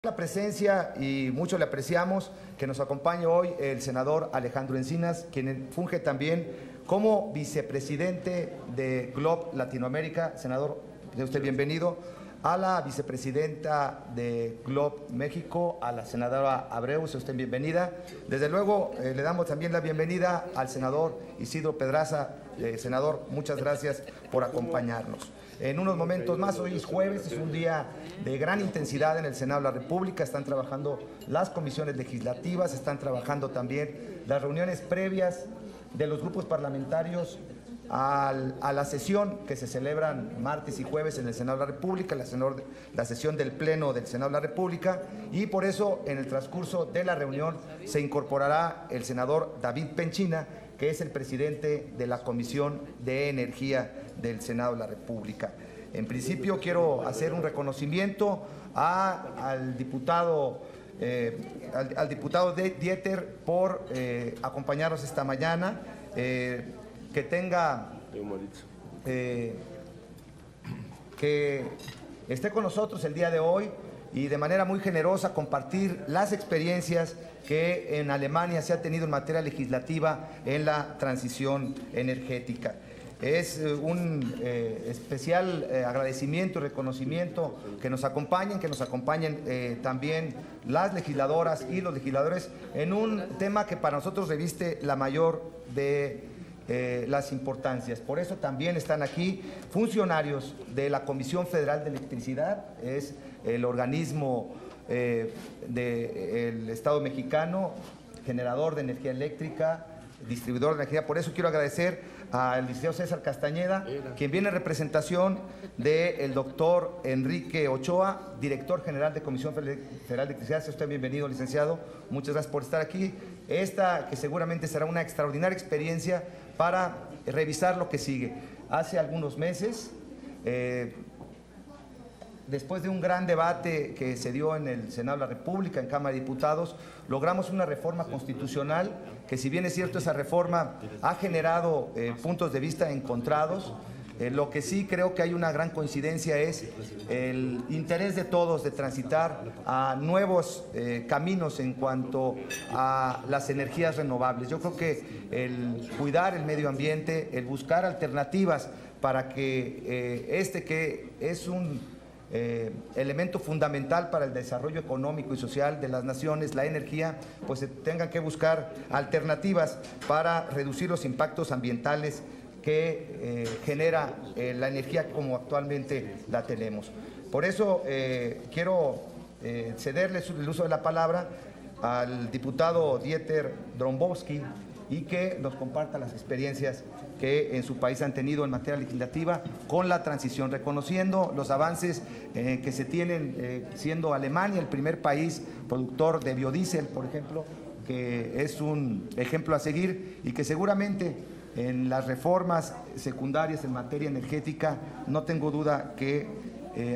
alta presencia y mucho le apreciamos que nos acompañe hoy el senador Alejandro Encinas, quien funge también como vicepresidente de GLOB Latinoamérica. Senador, sea usted bienvenido. A la vicepresidenta de GLOB México, a la senadora Abreu, sea usted bienvenida. Desde luego, le damos también la bienvenida al senador Isidro Pedraza. Senador, muchas gracias por acompañarnos. En unos momentos más, hoy es jueves, es un día de gran intensidad en el Senado de la República. Están trabajando las comisiones legislativas, están trabajando también las reuniones previas de los grupos parlamentarios a la sesión que se celebran martes y jueves en el Senado de la República, la sesión del Pleno del Senado de la República, y por eso en el transcurso de la reunión se incorporará el senador David Penchina, que es el presidente de la Comisión de Energía del Senado de la República. En principio quiero hacer un reconocimiento al diputado Dieter por acompañarnos esta mañana. Que esté con nosotros el día de hoy y de manera muy generosa compartir las experiencias que en Alemania se ha tenido en materia legislativa en la transición energética. Es un especial agradecimiento y reconocimiento que nos acompañen también las legisladoras y los legisladores en un tema que para nosotros reviste la mayor de las importancias. Por eso también están aquí funcionarios de la Comisión Federal de Electricidad, es el organismo del Estado mexicano, generador de energía eléctrica, distribuidor de energía. Por eso quiero agradecer al licenciado César Castañeda, quien viene en representación del doctor Enrique Ochoa, director general de Comisión Federal de Electricidad. Sea usted bienvenido, licenciado. Muchas gracias por estar aquí. Esta que seguramente será una extraordinaria experiencia para revisar lo que sigue. Hace algunos meses, después de un gran debate que se dio en el Senado de la República, en Cámara de Diputados, logramos una reforma constitucional que, si bien es cierto, esa reforma ha generado puntos de vista encontrados. Lo que sí creo que hay una gran coincidencia es el interés de todos de transitar a nuevos caminos en cuanto a las energías renovables. Yo creo que el cuidar el medio ambiente, el buscar alternativas para que que es un elemento fundamental para el desarrollo económico y social de las naciones, la energía, pues se tengan que buscar alternativas para reducir los impactos ambientales que genera la energía como actualmente la tenemos. Por eso quiero cederle el uso de la palabra al diputado Dieter Drombowski y que nos comparta las experiencias que en su país han tenido en materia legislativa con la transición, reconociendo los avances que se tienen, siendo Alemania el primer país productor de biodiesel, por ejemplo, que es un ejemplo a seguir y que seguramente en las reformas secundarias en materia energética no tengo duda que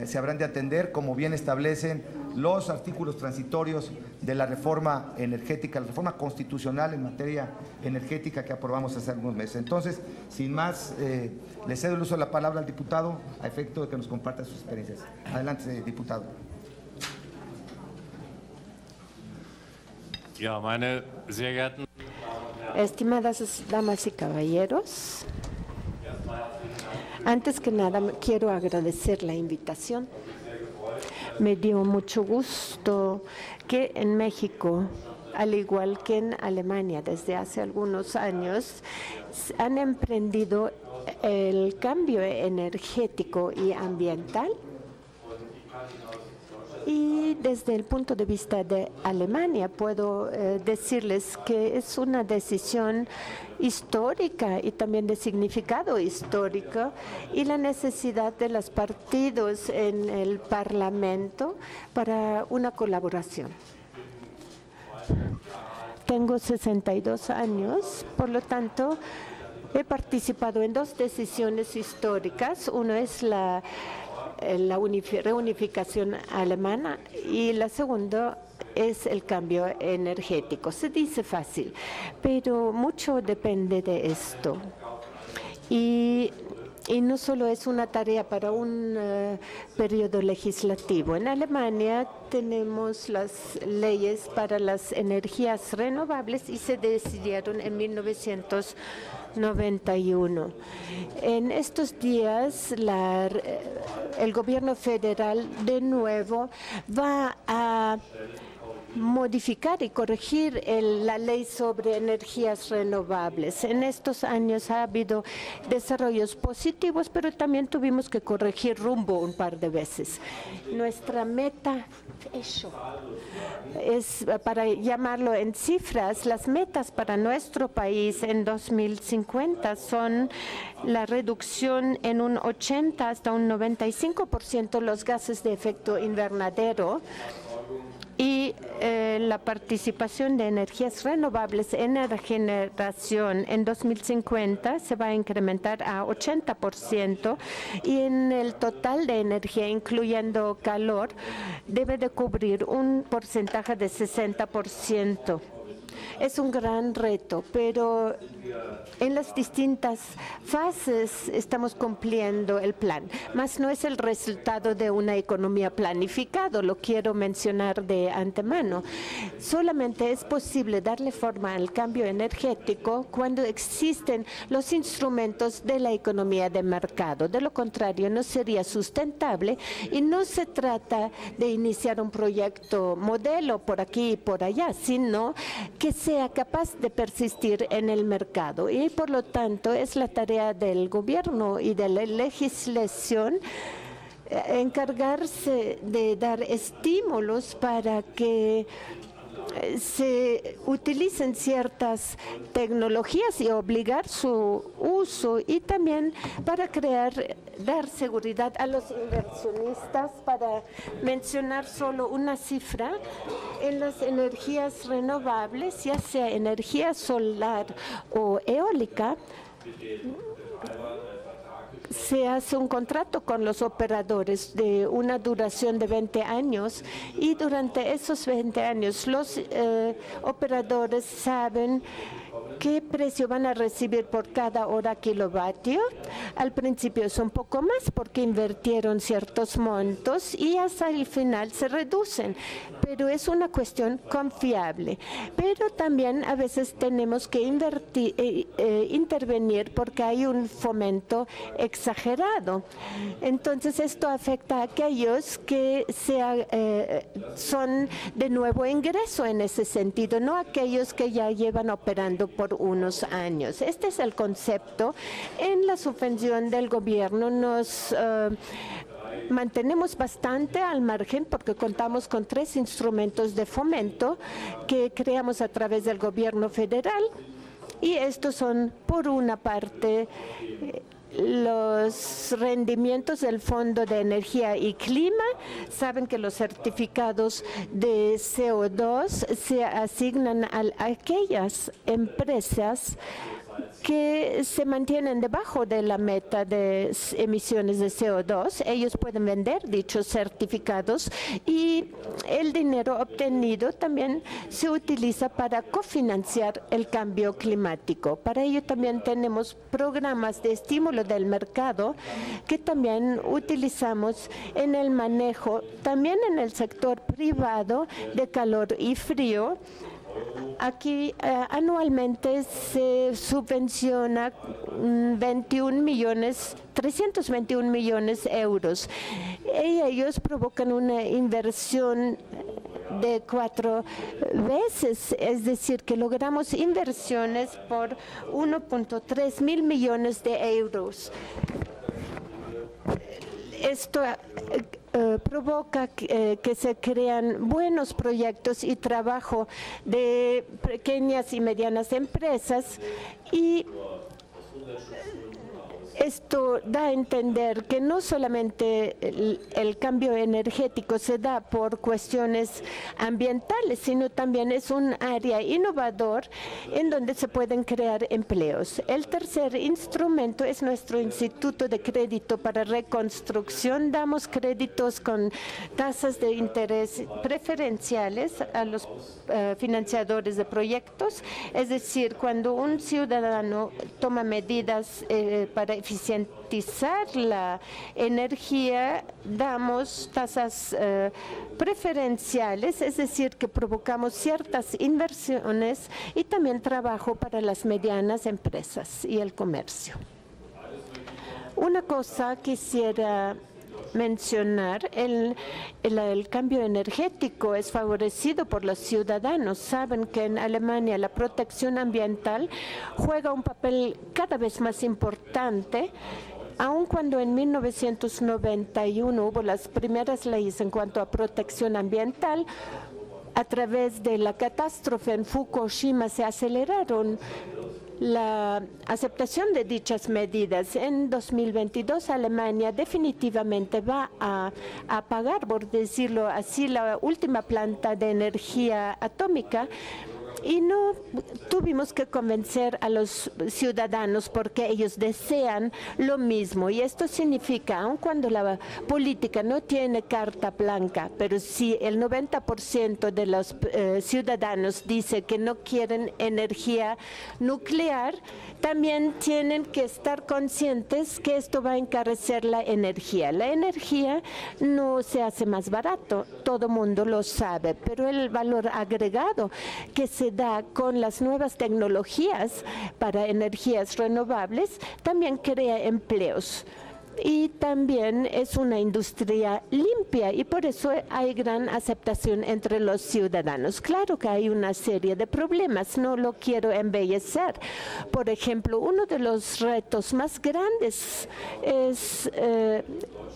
se habrán de atender, como bien establecen los artículos transitorios de la reforma energética, la reforma constitucional en materia energética que aprobamos hace algunos meses. Entonces, sin más, le cedo el uso de la palabra al diputado a efecto de que nos comparta sus experiencias. Adelante, diputado. Ja, meine sehr geehrten Estimadas damas y caballeros, antes que nada quiero agradecer la invitación. Me dio mucho gusto que en México, al igual que en Alemania desde hace algunos años, han emprendido el cambio energético y ambiental. Y desde el punto de vista de Alemania puedo decirles que es una decisión histórica y también de significado histórico, y la necesidad de los partidos en el Parlamento para una colaboración. Tengo 62 años, por lo tanto, he participado en dos decisiones históricas. Uno es la reunificación alemana y la segunda es el cambio energético. Se dice fácil, pero mucho depende de esto. Y y no solo es una tarea para un periodo legislativo. En Alemania tenemos las leyes para las energías renovables y se decidieron en 1991. En estos días, el gobierno federal de nuevo va a modificar y corregir la ley sobre energías renovables. En estos años ha habido desarrollos positivos, pero también tuvimos que corregir rumbo un par de veces. Nuestra meta es, para llamarlo en cifras, las metas para nuestro país en 2050 son la reducción en un 80 hasta un 95% los gases de efecto invernadero, y la participación de energías renovables en la generación en 2050 se va a incrementar a 80%, y en el total de energía, incluyendo calor, debe de cubrir un porcentaje de 60%. Es un gran reto, pero en las distintas fases estamos cumpliendo el plan. Mas no es el resultado de una economía planificada, lo quiero mencionar de antemano. Solamente es posible darle forma al cambio energético cuando existen los instrumentos de la economía de mercado. De lo contrario, no sería sustentable, y no se trata de iniciar un proyecto modelo por aquí y por allá, sino que sea capaz de persistir en el mercado. Y por lo tanto es la tarea del gobierno y de la legislación encargarse de dar estímulos para que se utilicen ciertas tecnologías y obligar su uso, y también para dar seguridad a los inversionistas. Para mencionar solo una cifra, en las energías renovables, ya sea energía solar o eólica, se hace un contrato con los operadores de una duración de 20 años, y durante esos 20 años los operadores saben qué precio van a recibir por cada hora kilovatio. Al principio es un poco más porque invirtieron ciertos montos y hasta el final se reducen, pero es una cuestión confiable. Pero también a veces tenemos que intervenir porque hay un fomento exagerado. Entonces esto afecta a aquellos que son de nuevo ingreso en ese sentido, no aquellos que ya llevan operando por unos años. Este es el concepto. En la subvención del gobierno nos mantenemos bastante al margen porque contamos con 3 instrumentos de fomento que creamos a través del gobierno federal, y estos son, por una parte, los rendimientos del Fondo de Energía y Clima. Saben que los certificados de CO2 se asignan a aquellas empresas que se mantienen debajo de la meta de emisiones de CO2. Ellos pueden vender dichos certificados, y el dinero obtenido también se utiliza para cofinanciar el cambio climático. Para ello también tenemos programas de estímulo del mercado que también utilizamos en el manejo, también en el sector privado, de calor y frío. Aquí anualmente se subvenciona 321 millones de euros. Y ellos provocan una inversión de 4 veces, es decir, que logramos inversiones por 1.3 mil millones de euros. Esto provoca que se crean buenos proyectos y trabajo de pequeñas y medianas empresas, y esto da a entender que no solamente el cambio energético se da por cuestiones ambientales, sino también es un área innovador en donde se pueden crear empleos. El tercer instrumento es nuestro Instituto de Crédito para Reconstrucción. Damos créditos con tasas de interés preferenciales a los financiadores de proyectos, es decir, cuando un ciudadano toma medidas para eficientizar la energía, damos tasas preferenciales, es decir, que provocamos ciertas inversiones y también trabajo para las medianas empresas y el comercio. Una cosa quisiera mencionar, el cambio energético es favorecido por los ciudadanos. Saben que en Alemania la protección ambiental juega un papel cada vez más importante, aun cuando en 1991 hubo las primeras leyes en cuanto a protección ambiental. A través de la catástrofe en Fukushima se aceleraron la aceptación de dichas medidas. En 2022 Alemania definitivamente va a apagar, por decirlo así, la última planta de energía atómica. Y no tuvimos que convencer a los ciudadanos porque ellos desean lo mismo. Y esto significa, aun cuando la política no tiene carta blanca, pero si el 90% de los ciudadanos dice que no quieren energía nuclear, también tienen que estar conscientes que esto va a encarecer la energía. La energía no se hace más barato, todo mundo lo sabe, pero el valor agregado que se da con las nuevas tecnologías para energías renovables también crea empleos. Y también es una industria limpia y por eso hay gran aceptación entre los ciudadanos. Claro que hay una serie de problemas, no lo quiero embellecer. Por ejemplo, uno de los retos más grandes es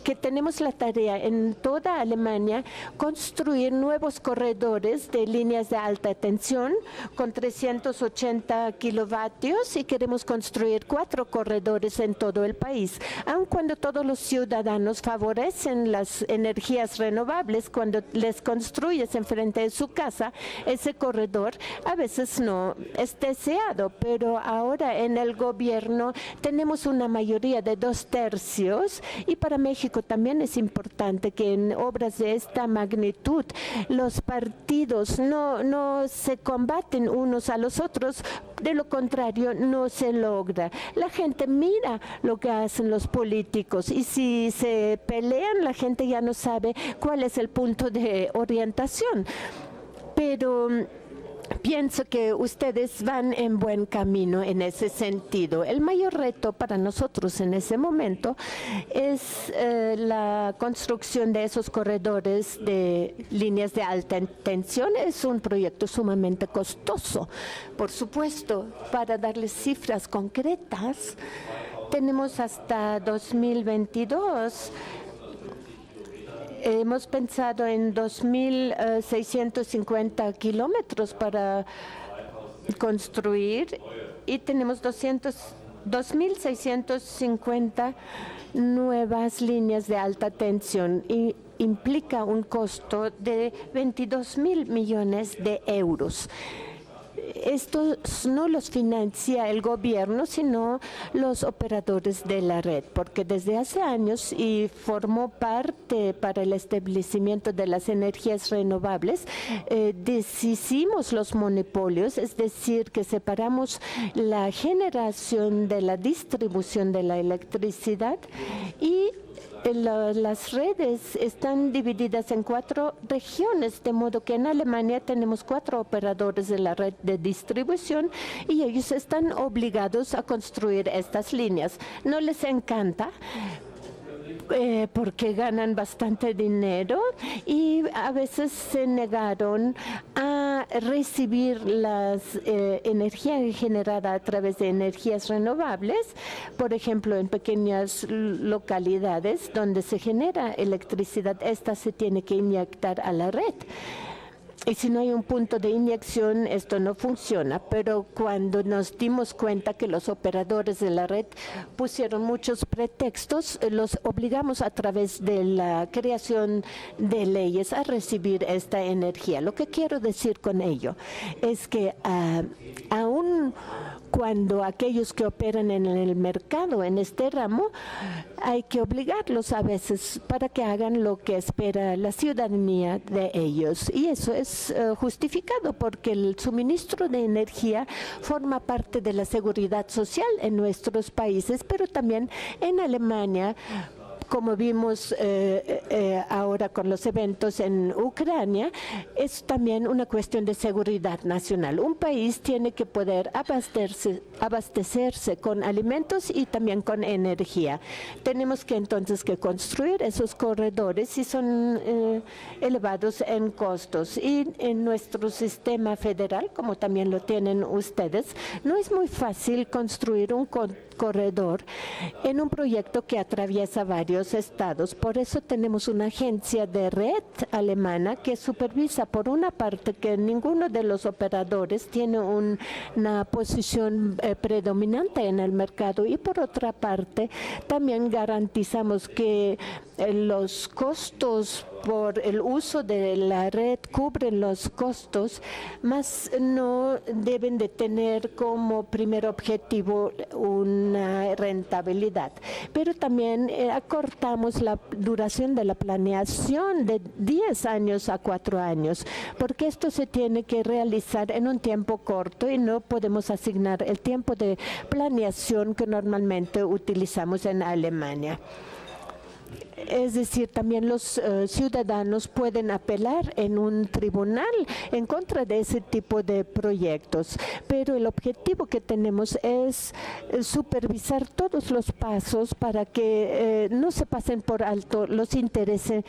que tenemos la tarea en toda Alemania construir nuevos corredores de líneas de alta tensión con 380 kilovatios y queremos construir 4 corredores en todo el país. Aun cuando todos los ciudadanos favorecen las energías renovables, cuando les construyes enfrente de su casa, ese corredor a veces no es deseado, pero ahora en el gobierno tenemos una mayoría de 2/3 y para México también es importante que en obras de esta magnitud los partidos no se combaten unos a los otros, de lo contrario no se logra. La gente mira lo que hacen los políticos y si se pelean la gente ya no sabe cuál es el punto de orientación. Pero pienso que ustedes van en buen camino en ese sentido. El mayor reto para nosotros en ese momento es la construcción de esos corredores de líneas de alta tensión. Es un proyecto sumamente costoso. Por supuesto, para darles cifras concretas, tenemos hasta 2022. Hemos pensado en 2.650 kilómetros para construir y tenemos 2.650 nuevas líneas de alta tensión y implica un costo de 22.000 millones de euros. Estos no los financia el gobierno, sino los operadores de la red, porque desde hace años y formó parte para el establecimiento de las energías renovables, deshicimos los monopolios, es decir, que separamos la generación de la distribución de la electricidad y las redes están divididas en 4 regiones, de modo que en Alemania tenemos 4 operadores de la red de distribución y ellos están obligados a construir estas líneas. No les encanta porque ganan bastante dinero y a veces se negaron a recibir la energía generada a través de energías renovables, por ejemplo, en pequeñas localidades donde se genera electricidad, esta se tiene que inyectar a la red. Y si no hay un punto de inyección, esto no funciona. Pero cuando nos dimos cuenta que los operadores de la red pusieron muchos pretextos, los obligamos a través de la creación de leyes a recibir esta energía. Lo que quiero decir con ello es que aún cuando aquellos que operan en el mercado, en este ramo, hay que obligarlos a veces para que hagan lo que espera la ciudadanía de ellos. Y eso es es justificado porque el suministro de energía forma parte de la seguridad social en nuestros países, pero también en Alemania, como vimos ahora con los eventos en Ucrania, es también una cuestión de seguridad nacional. Un país tiene que poder abastecerse con alimentos y también con energía. Tenemos que entonces que construir esos corredores y son elevados en costos. Y en nuestro sistema federal, como también lo tienen ustedes, no es muy fácil construir un corredor en un proyecto que atraviesa varios estados. Por eso tenemos una agencia de red alemana que supervisa, por una parte, que ninguno de los operadores tiene una posición predominante en el mercado, y por otra parte también garantizamos que los costos por el uso de la red cubren los costos, más no deben de tener como primer objetivo una rentabilidad. Pero también acortamos la duración de la planeación de 10 años a 4 años, porque esto se tiene que realizar en un tiempo corto y no podemos asignar el tiempo de planeación que normalmente utilizamos en Alemania. Es decir, también los ciudadanos pueden apelar en un tribunal en contra de ese tipo de proyectos, pero el objetivo que tenemos es supervisar todos los pasos para que no se pasen por alto los intereses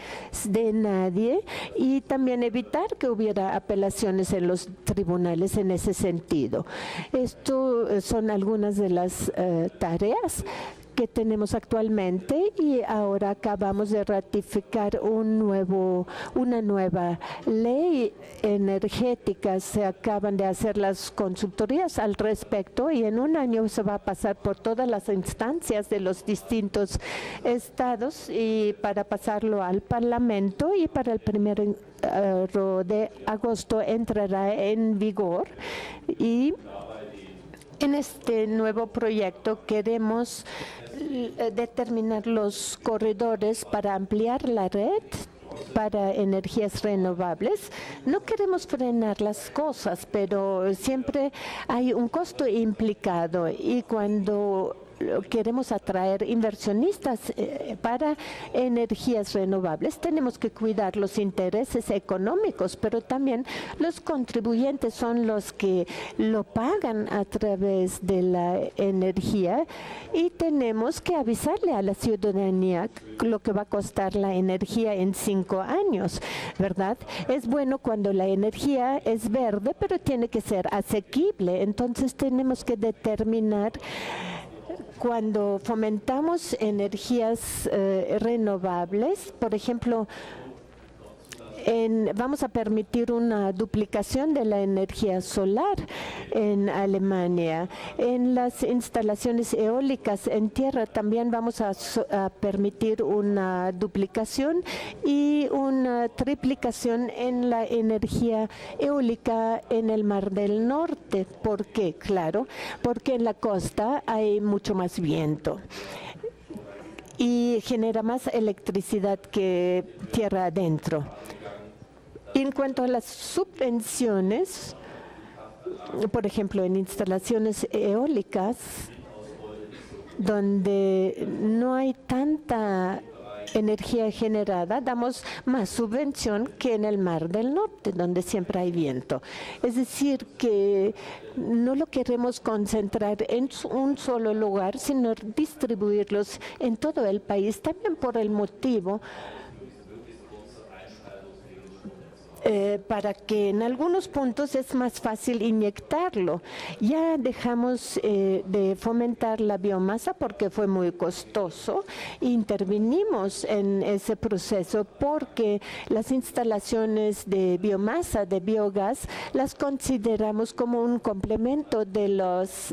de nadie, y también evitar que hubiera apelaciones en los tribunales en ese sentido. Esto son algunas de las tareas que tenemos actualmente, y ahora acabamos de ratificar una nueva ley energética. Se acaban de hacer las consultorías al respecto y en un año se va a pasar por todas las instancias de los distintos estados y para pasarlo al Parlamento, y para el 1 de agosto entrará en vigor. Y en este nuevo proyecto queremos determinar los corredores para ampliar la red para energías renovables. No queremos frenar las cosas, pero siempre hay un costo implicado, y cuando queremos atraer inversionistas para energías renovables, tenemos que cuidar los intereses económicos, pero también los contribuyentes son los que lo pagan a través de la energía, y tenemos que avisarle a la ciudadanía lo que va a costar la energía en 5 años, ¿verdad? Es bueno cuando la energía es verde, pero tiene que ser asequible. Entonces tenemos que determinar, cuando fomentamos energías renovables, por ejemplo, vamos a permitir una duplicación de la energía solar en Alemania. En las instalaciones eólicas en tierra también vamos a permitir una duplicación y una triplicación en la energía eólica en el Mar del Norte. ¿Por qué? Claro, porque en la costa hay mucho más viento y genera más electricidad que tierra adentro. En cuanto a las subvenciones, por ejemplo, en instalaciones eólicas, donde no hay tanta energía generada, damos más subvención que en el Mar del Norte, donde siempre hay viento. Es decir, que no lo queremos concentrar en un solo lugar, sino distribuirlos en todo el país, también por el motivo para que en algunos puntos es más fácil inyectarlo. Ya dejamos de fomentar la biomasa porque fue muy costoso. Intervinimos en ese proceso porque las instalaciones de biomasa, de biogás, las consideramos como un complemento de las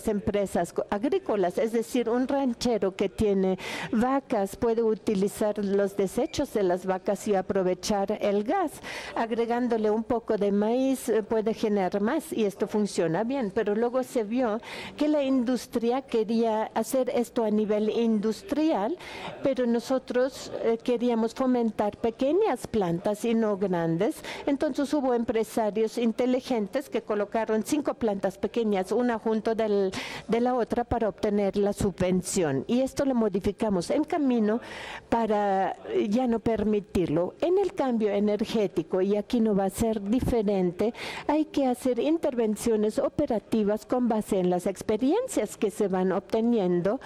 empresas agrícolas. Es decir, un ranchero que tiene vacas puede utilizar los desechos de las vacas y aprovechar el gas. agregándole un poco de maíz puede generar más y esto funciona bien, pero luego se vio que la industria quería hacer esto a nivel industrial, pero nosotros queríamos fomentar pequeñas plantas y no grandes. Entonces hubo empresarios inteligentes que colocaron 5 plantas pequeñas, una junto de la otra para obtener la subvención. Y esto lo modificamos en camino para ya no permitirlo. En el cambio energético, y aquí no va a ser diferente, hay que hacer intervenciones operativas con base en las experiencias que se van obteniendo,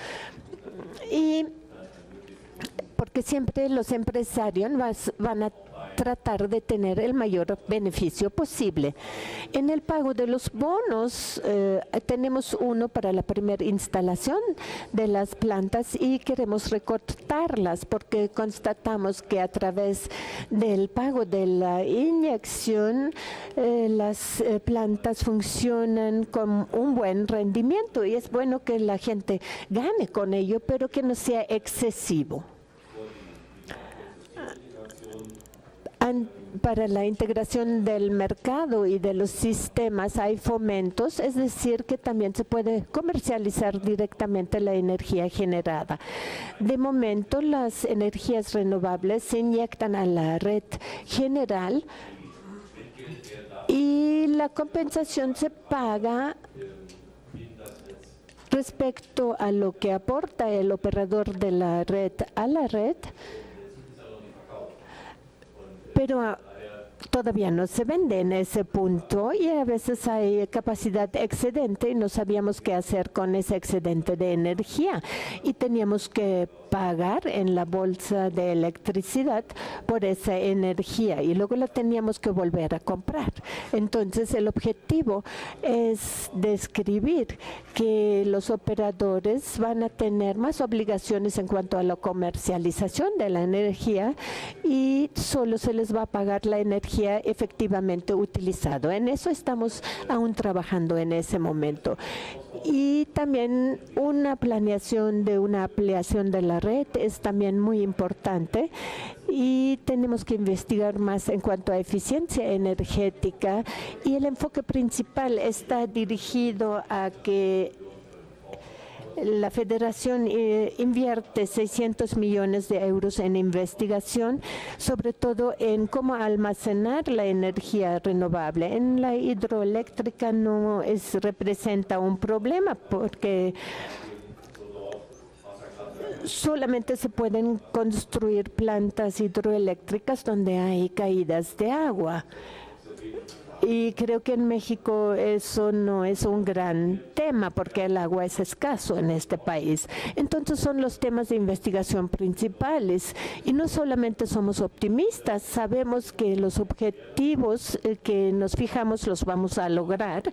y porque siempre los empresarios van a tratar de tener el mayor beneficio posible. En el pago de los bonos tenemos uno para la primera instalación de las plantas y queremos recortarlas porque constatamos que a través del pago de la inyección las plantas funcionan con un buen rendimiento y es bueno que la gente gane con ello, pero que no sea excesivo. Para la integración del mercado y de los sistemas hay fomentos, es decir, que también se puede comercializar directamente la energía generada. De momento, las energías renovables se inyectan a la red general y la compensación se paga respecto a lo que aporta el operador de la red a la red, pero todavía no se vende en ese punto y a veces hay capacidad excedente y no sabíamos qué hacer con ese excedente de energía y teníamos que pagar en la bolsa de electricidad por esa energía y luego la teníamos que volver a comprar. Entonces el objetivo es describir que los operadores van a tener más obligaciones en cuanto a la comercialización de la energía y solo se les va a pagar la energía efectivamente utilizada. En eso estamos aún trabajando en ese momento. Y también una planeación de una ampliación de la red es también muy importante y tenemos que investigar más en cuanto a eficiencia energética y el enfoque principal está dirigido a que la Federación invierte 600 millones de euros en investigación, sobre todo en cómo almacenar la energía renovable. En la hidroeléctrica no representa un problema porque solamente se pueden construir plantas hidroeléctricas donde hay caídas de agua. Y creo que en México eso no es un gran tema porque el agua es escaso en este país. Entonces son los temas de investigación principales. Y no solamente somos optimistas, sabemos que los objetivos que nos fijamos los vamos a lograr.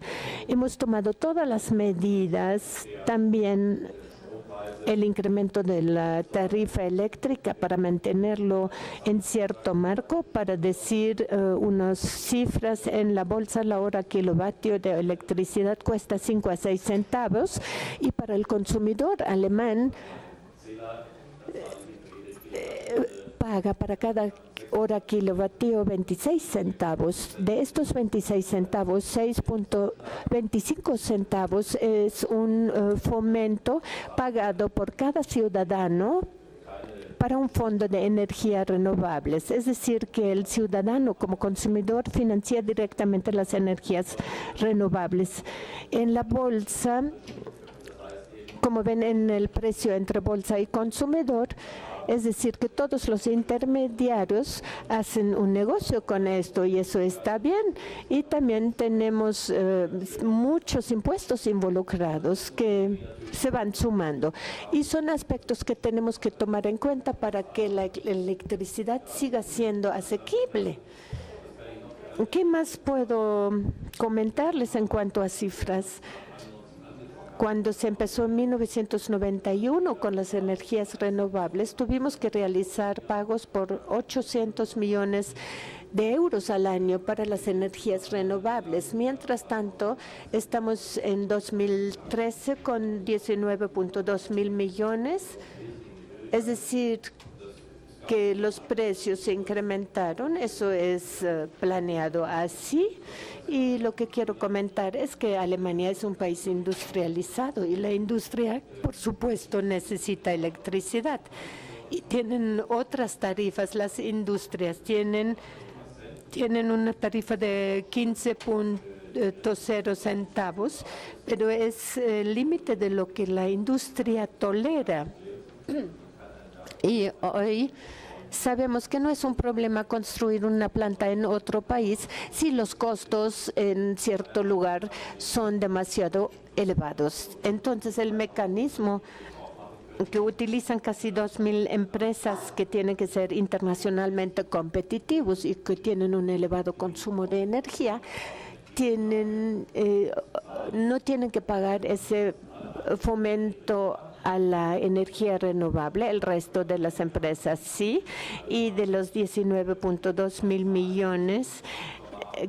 Hemos tomado todas las medidas, también el incremento de la tarifa eléctrica para mantenerlo en cierto marco, para decir unas cifras en la bolsa, la hora kilovatio de electricidad cuesta 5 a 6 centavos y para el consumidor alemán paga para cada hora kilovatio 26 centavos. De estos 26 centavos, 6.25 centavos es un fomento pagado por cada ciudadano para un fondo de energías renovables. Es decir, que el ciudadano como consumidor financia directamente las energías renovables. En la bolsa, como ven en el precio entre bolsa y consumidor, es decir, que todos los intermediarios hacen un negocio con esto y eso está bien. Y también tenemos muchos impuestos involucrados que se van sumando. Y son aspectos que tenemos que tomar en cuenta para que la electricidad siga siendo asequible. ¿Qué más puedo comentarles en cuanto a cifras? Cuando se empezó en 1991 con las energías renovables, tuvimos que realizar pagos por 800 millones de euros al año para las energías renovables. Mientras tanto, estamos en 2013 con 19.2 mil millones, es decir, que los precios se incrementaron, eso es planeado así. Y lo que quiero comentar es que Alemania es un país industrializado y la industria, por supuesto, necesita electricidad. Y tienen otras tarifas, las industrias tienen una tarifa de 15.0 centavos, pero es el límite de lo que la industria tolera. Y hoy sabemos que no es un problema construir una planta en otro país si los costos en cierto lugar son demasiado elevados. Entonces, el mecanismo que utilizan casi 2.000 empresas que tienen que ser internacionalmente competitivos y que tienen un elevado consumo de energía, no tienen que pagar ese fomento a la energía renovable. El resto de las empresas sí, y de los 19.2 mil millones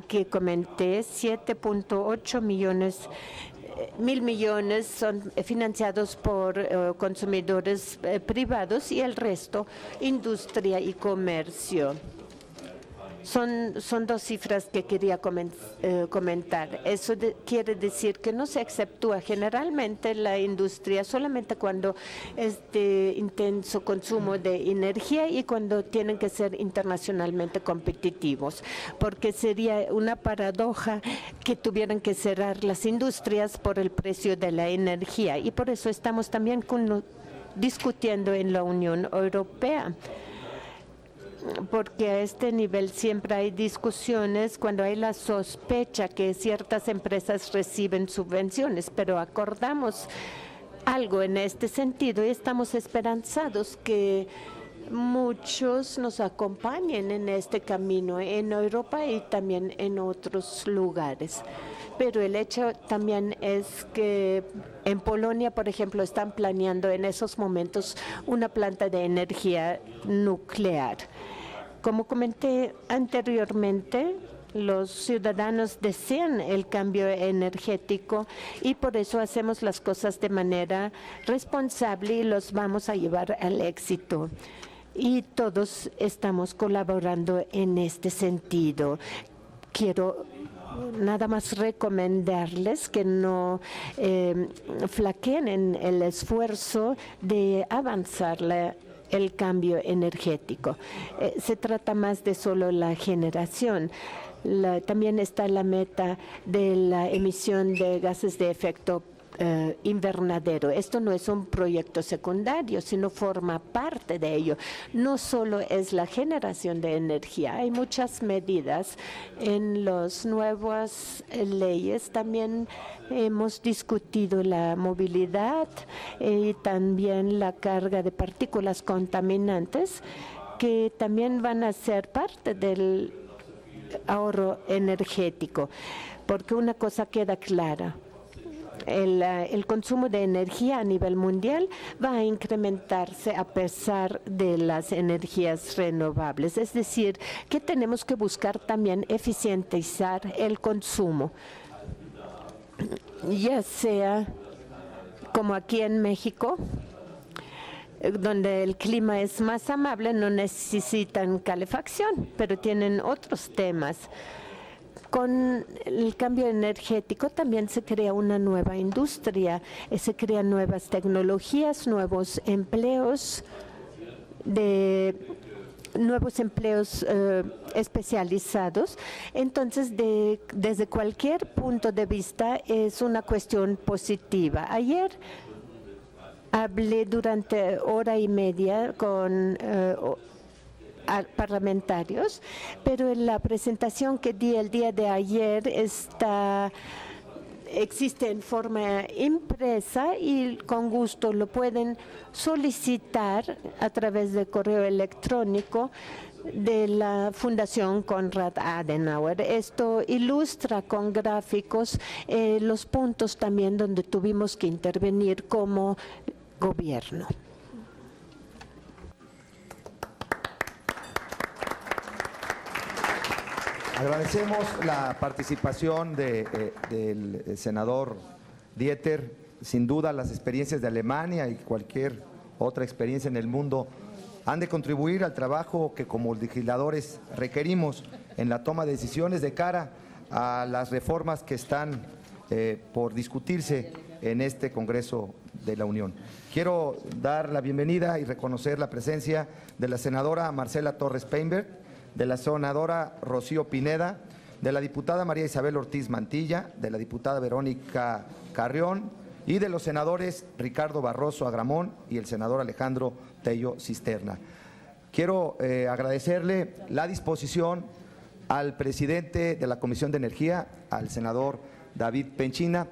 que comenté, 7.8 mil millones son financiados por consumidores privados y el resto industria y comercio. Son dos cifras que quería comentar. Eso quiere decir que no se exceptúa generalmente la industria solamente cuando es de intenso consumo de energía y cuando tienen que ser internacionalmente competitivos, porque sería una paradoja que tuvieran que cerrar las industrias por el precio de la energía, y por eso estamos también discutiendo en la Unión Europea. Porque a este nivel siempre hay discusiones cuando hay la sospecha que ciertas empresas reciben subvenciones, pero acordamos algo en este sentido y estamos esperanzados que muchos nos acompañen en este camino en Europa y también en otros lugares. Pero el hecho también es que en Polonia, por ejemplo, están planeando en esos momentos una planta de energía nuclear. Como comenté anteriormente, los ciudadanos desean el cambio energético y por eso hacemos las cosas de manera responsable y los vamos a llevar al éxito. Y todos estamos colaborando en este sentido. Quiero nada más recomendarles que no flaqueen en el esfuerzo de avanzar el cambio energético. Se trata más de solo la generación. También está la meta de la emisión de gases de efecto invernadero. Esto no es un proyecto secundario, sino forma parte de ello. No solo es la generación de energía, hay muchas medidas en las nuevas leyes. También hemos discutido la movilidad y también la carga de partículas contaminantes, que también van a ser parte del ahorro energético, porque una cosa queda clara. El consumo de energía a nivel mundial va a incrementarse a pesar de las energías renovables. Es decir, que tenemos que buscar también eficientizar el consumo, ya sea como aquí en México, donde el clima es más amable, no necesitan calefacción, pero tienen otros temas. Con el cambio energético también se crea una nueva industria, se crean nuevas tecnologías, nuevos empleos especializados. Entonces, desde cualquier punto de vista es una cuestión positiva. Ayer hablé durante hora y media con parlamentarios, pero en la presentación que di el día de ayer existe en forma impresa y con gusto lo pueden solicitar a través de correo electrónico de la Fundación Konrad Adenauer. Esto ilustra con gráficos los puntos también donde tuvimos que intervenir como gobierno. Agradecemos la participación del senador Dieter. Sin duda, las experiencias de Alemania y cualquier otra experiencia en el mundo han de contribuir al trabajo que como legisladores requerimos en la toma de decisiones de cara a las reformas que están por discutirse en este Congreso de la Unión. Quiero dar la bienvenida y reconocer la presencia de la senadora Marcela Torres Peinberg, de la senadora Rocío Pineda, de la diputada María Isabel Ortiz Mantilla, de la diputada Verónica Carrión y de los senadores Ricardo Barroso Agramón y el senador Alejandro Tello Cisterna. Quiero agradecerle la disposición al presidente de la Comisión de Energía, al senador David Penchina,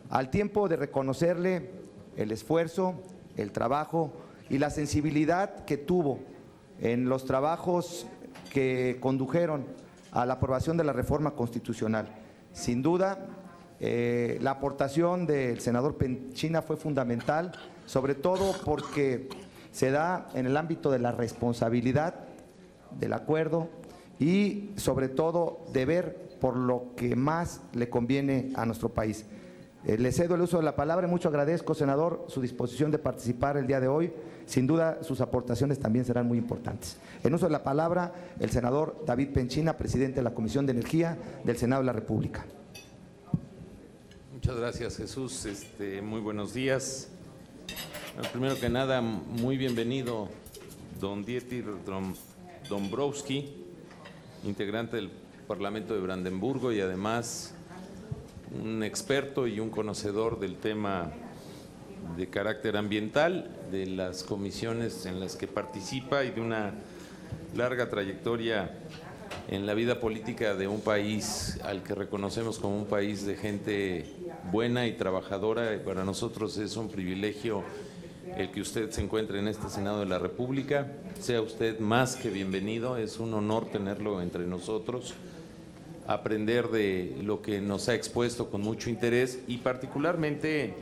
al tiempo de reconocerle el esfuerzo, el trabajo y la sensibilidad que tuvo en los trabajos que condujeron a la aprobación de la reforma constitucional. Sin duda, la aportación del senador Penchina fue fundamental, sobre todo porque se da en el ámbito de la responsabilidad, del acuerdo y sobre todo de ver por lo que más le conviene a nuestro país. Le cedo el uso de la palabra y mucho agradezco, senador, su disposición de participar el día de hoy. Sin duda, sus aportaciones también serán muy importantes. En uso de la palabra, el senador David Penchina, presidente de la Comisión de Energía del Senado de la República. Muchas gracias, Jesús. Muy buenos días. Primero que nada, muy bienvenido, don Dieter Dombrowski, integrante del Parlamento de Brandenburgo y además un experto y un conocedor del tema de carácter ambiental, de las comisiones en las que participa y de una larga trayectoria en la vida política de un país al que reconocemos como un país de gente buena y trabajadora. Para nosotros es un privilegio el que usted se encuentre en este Senado de la República. Sea usted más que bienvenido, es un honor tenerlo entre nosotros, aprender de lo que nos ha expuesto con mucho interés y particularmente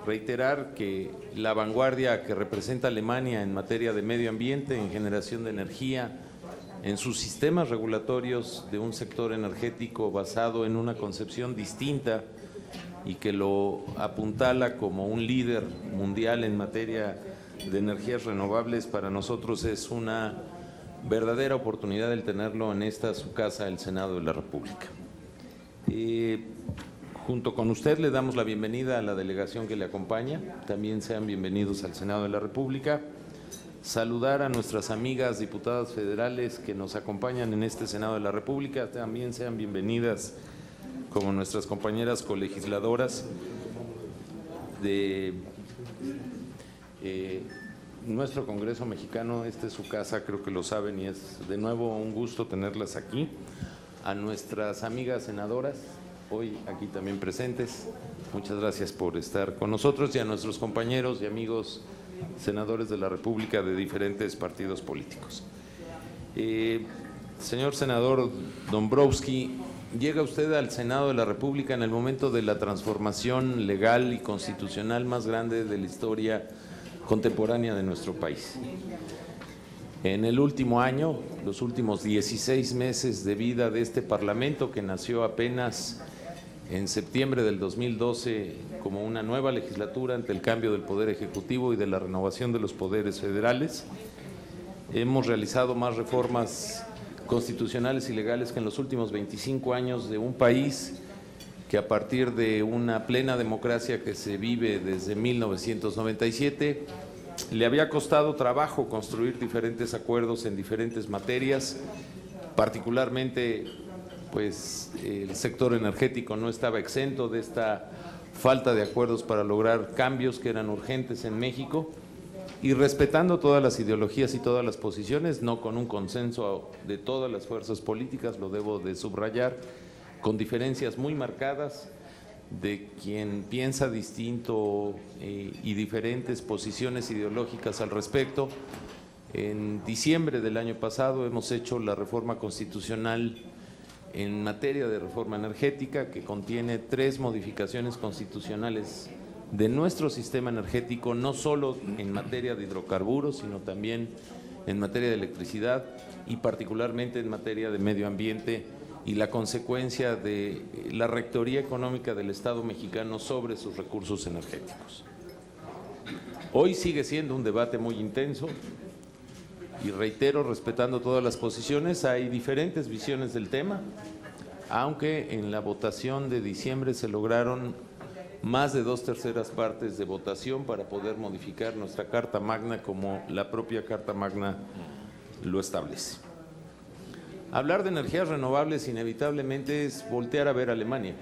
reiterar que la vanguardia que representa Alemania en materia de medio ambiente, en generación de energía, en sus sistemas regulatorios de un sector energético basado en una concepción distinta y que lo apuntala como un líder mundial en materia de energías renovables, para nosotros es una verdadera oportunidad el tenerlo en esta su casa, el Senado de la República. Junto con usted le damos la bienvenida a la delegación que le acompaña. También sean bienvenidos al Senado de la República. Saludar a nuestras amigas diputadas federales que nos acompañan en este Senado de la República. También sean bienvenidas como nuestras compañeras colegisladoras de nuestro Congreso mexicano. Esta es su casa, creo que lo saben, y es de nuevo un gusto tenerlas aquí. A nuestras amigas senadoras, hoy aquí también presentes, muchas gracias por estar con nosotros, y a nuestros compañeros y amigos senadores de la República de diferentes partidos políticos. Señor senador Dombrowski, llega usted al Senado de la República en el momento de la transformación legal y constitucional más grande de la historia contemporánea de nuestro país. En el último año, los últimos 16 meses de vida de este Parlamento, que nació apenas en septiembre del 2012 como una nueva legislatura ante el cambio del Poder Ejecutivo y de la renovación de los poderes federales, hemos realizado más reformas constitucionales y legales que en los últimos 25 años de un país que, a partir de una plena democracia que se vive desde 1997, le había costado trabajo construir diferentes acuerdos en diferentes materias. Particularmente, pues el sector energético no estaba exento de esta falta de acuerdos para lograr cambios que eran urgentes en México, y respetando todas las ideologías y todas las posiciones, no con un consenso de todas las fuerzas políticas, lo debo de subrayar, con diferencias muy marcadas de quien piensa distinto y diferentes posiciones ideológicas al respecto. En diciembre del año pasado hemos hecho la reforma constitucional en materia de reforma energética, que contiene 3 modificaciones constitucionales de nuestro sistema energético, no solo en materia de hidrocarburos, sino también en materia de electricidad y particularmente en materia de medio ambiente y la consecuencia de la rectoría económica del Estado mexicano sobre sus recursos energéticos. Hoy sigue siendo un debate muy intenso, Y reitero, respetando todas las posiciones, hay diferentes visiones del tema, aunque en la votación de diciembre se lograron más de 2/3 partes de votación para poder modificar nuestra Carta Magna como la propia Carta Magna lo establece. Hablar de energías renovables inevitablemente es voltear a ver a Alemania,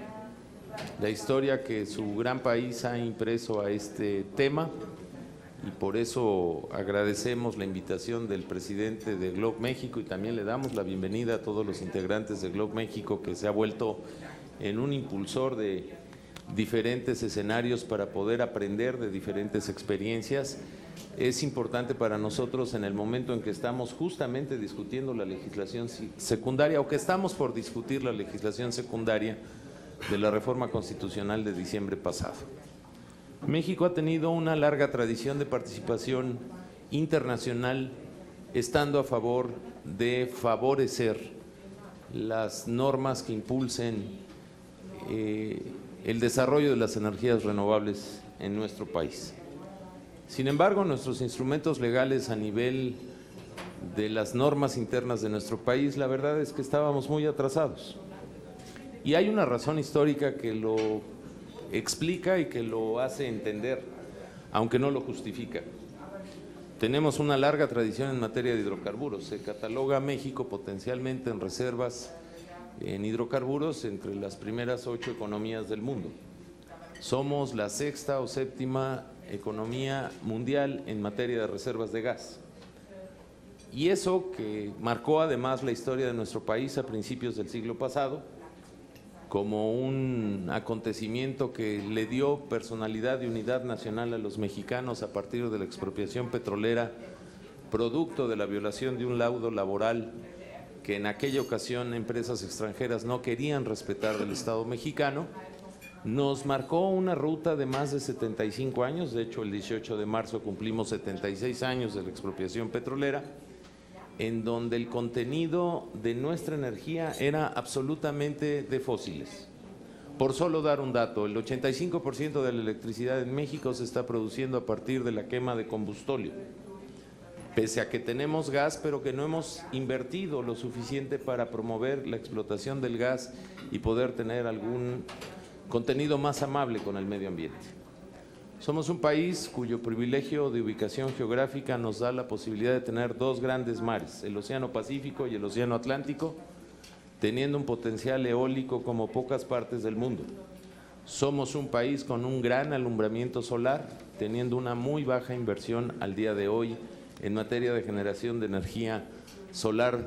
la historia que su gran país ha impreso a este tema, y por eso agradecemos la invitación del presidente de Globe México y también le damos la bienvenida a todos los integrantes de Globe México, que se ha vuelto en un impulsor de diferentes escenarios para poder aprender de diferentes experiencias. Es importante para nosotros en el momento en que estamos justamente discutiendo la legislación secundaria, o que estamos por discutir la legislación secundaria de la reforma constitucional de diciembre pasado. México ha tenido una larga tradición de participación internacional, estando a favor de favorecer las normas que impulsen el desarrollo de las energías renovables en nuestro país. Sin embargo, nuestros instrumentos legales a nivel de las normas internas de nuestro país, la verdad es que estábamos muy atrasados. Y hay una razón histórica que lo explica y que lo hace entender, aunque no lo justifica. Tenemos una larga tradición en materia de hidrocarburos. Se cataloga a México potencialmente en reservas en hidrocarburos entre las primeras 8 economías del mundo. Somos la 6ª o 7ª economía mundial en materia de reservas de gas. Y eso que marcó además la historia de nuestro país a principios del siglo pasado, como un acontecimiento que le dio personalidad y unidad nacional a los mexicanos a partir de la expropiación petrolera, producto de la violación de un laudo laboral que en aquella ocasión empresas extranjeras no querían respetar del Estado mexicano. Nos marcó una ruta de más de 75 años, de hecho el 18 de marzo cumplimos 76 años de la expropiación petrolera, en donde el contenido de nuestra energía era absolutamente de fósiles. Por solo dar un dato, el 85% de la electricidad en México se está produciendo a partir de la quema de combustóleo, pese a que tenemos gas, pero que no hemos invertido lo suficiente para promover la explotación del gas y poder tener algún contenido más amable con el medio ambiente. Somos un país cuyo privilegio de ubicación geográfica nos da la posibilidad de tener 2 grandes mares, el Océano Pacífico y el Océano Atlántico, teniendo un potencial eólico como pocas partes del mundo. Somos un país con un gran alumbramiento solar, teniendo una muy baja inversión al día de hoy en materia de generación de energía solar,